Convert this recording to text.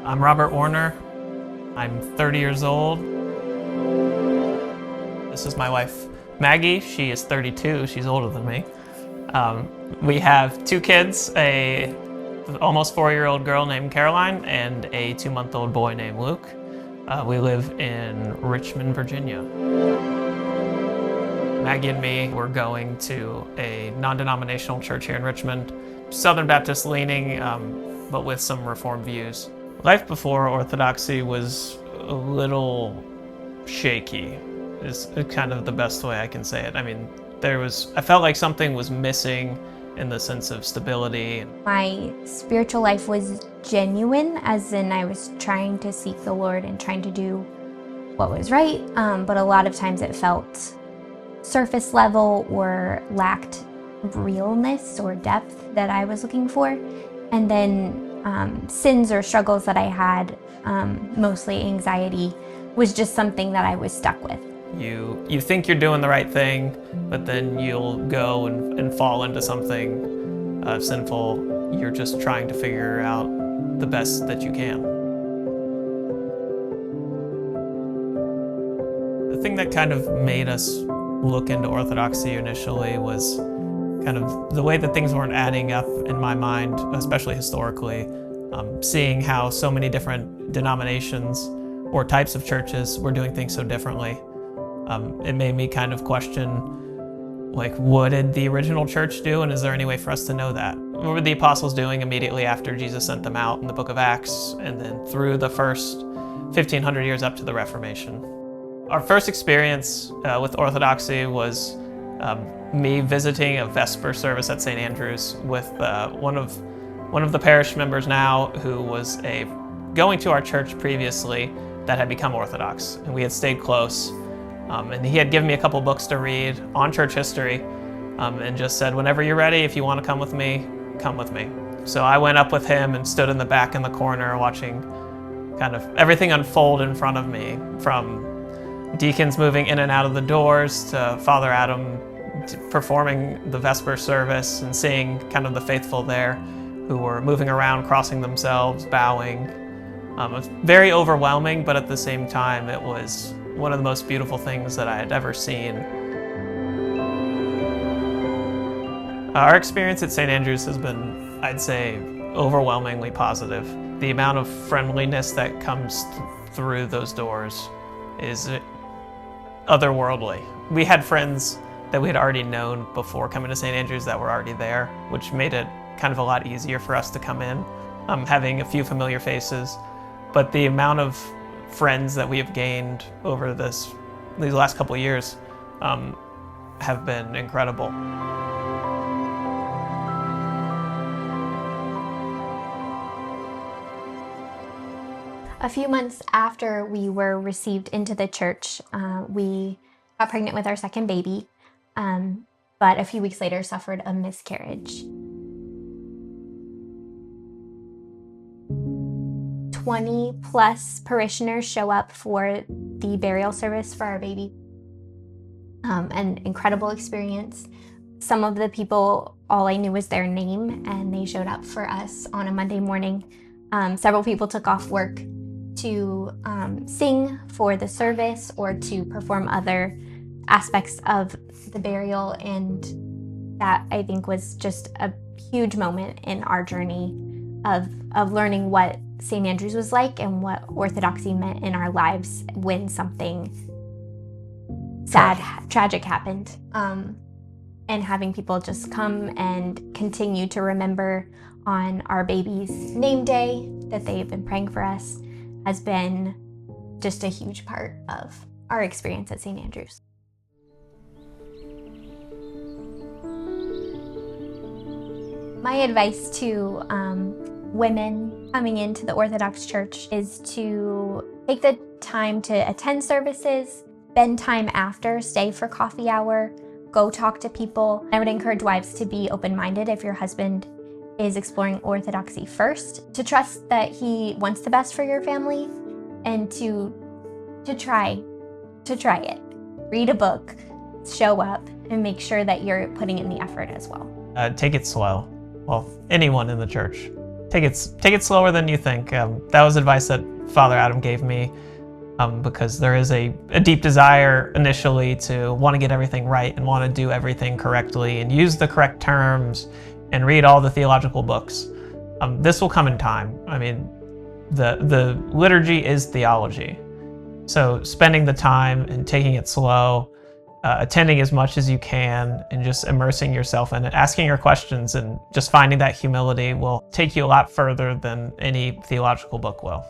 I'm Robert Warner. I'm 30 years old. This is my wife, Maggie. She is 32. She's older than me. We have 2 kids, a almost 4-year-old girl named Caroline and a 2-month-old boy named Luke. We live in Richmond, Virginia. Maggie and me were going to a non-denominational church here in Richmond, Southern Baptist leaning, but with some Reformed views. Life before Orthodoxy was a little shaky, is kind of the best way I can say it. I mean, I felt like something was missing in the sense of stability. My spiritual life was genuine, as in I was trying to seek the Lord and trying to do what was right, but a lot of times it felt surface level or lacked realness or depth that I was looking for. And then sins or struggles that I had, mostly anxiety, was just something that I was stuck with. You think you're doing the right thing, but then you'll go and fall into something sinful. You're just trying to figure out the best that you can. The thing that kind of made us look into Orthodoxy initially was kind of the way that things weren't adding up in my mind, especially historically, seeing how so many different denominations or types of churches were doing things so differently. It made me kind of question, like, what did the original church do, and is there any way for us to know that? What were the apostles doing immediately after Jesus sent them out in the book of Acts, and then through the first 1,500 years up to the Reformation? Our first experience with Orthodoxy was me visiting a Vespers service at St. Andrew's with one of the parish members now, who was going to our church previously that had become Orthodox, and we had stayed close. And he had given me a couple books to read on church history, and just said, whenever you're ready, if you want to come with me, come with me. So I went up with him and stood in the back in the corner watching kind of everything unfold in front of me, from deacons moving in and out of the doors to Father Adam performing the Vesper service, and seeing kind of the faithful there who were moving around, crossing themselves, bowing. It was very overwhelming, but at the same time, it was one of the most beautiful things that I had ever seen. Our experience at St. Andrew's has been, I'd say, overwhelmingly positive. The amount of friendliness that comes through those doors is otherworldly. We had friends that we had already known before coming to St. Andrew's that were already there, which made it kind of a lot easier for us to come in, having a few familiar faces. But the amount of friends that we have gained over these last couple of years have been incredible. A few months after we were received into the church, we got pregnant with our second baby, but a few weeks later suffered a miscarriage. 20 plus parishioners show up for the burial service for our baby. An incredible experience. Some of the people, all I knew was their name, and they showed up for us on a Monday morning. Several people took off work to sing for the service or to perform other aspects of the burial, and that, I think, was just a huge moment in our journey of learning what St. Andrew's was like and what Orthodoxy meant in our lives when something sad, tragic happened. And having people just come and continue to remember on our baby's name day that they have been praying for us has been just a huge part of our experience at St. Andrew's. My advice to women coming into the Orthodox Church is to take the time to attend services, spend time after, stay for coffee hour, go talk to people. I would encourage wives to be open-minded if your husband is exploring Orthodoxy first, to trust that he wants the best for your family, and to try it. Read a book, show up, and make sure that you're putting in the effort as well. Take it slow. Well, anyone in the church. take it slower than you think. That was advice that Father Adam gave me, because there is a deep desire initially to want to get everything right and want to do everything correctly and use the correct terms and read all the theological books. This will come in time. I mean, the liturgy is theology. So spending the time and taking it slow, attending as much as you can, and just immersing yourself in it, asking your questions, and just finding that humility will take you a lot further than any theological book will.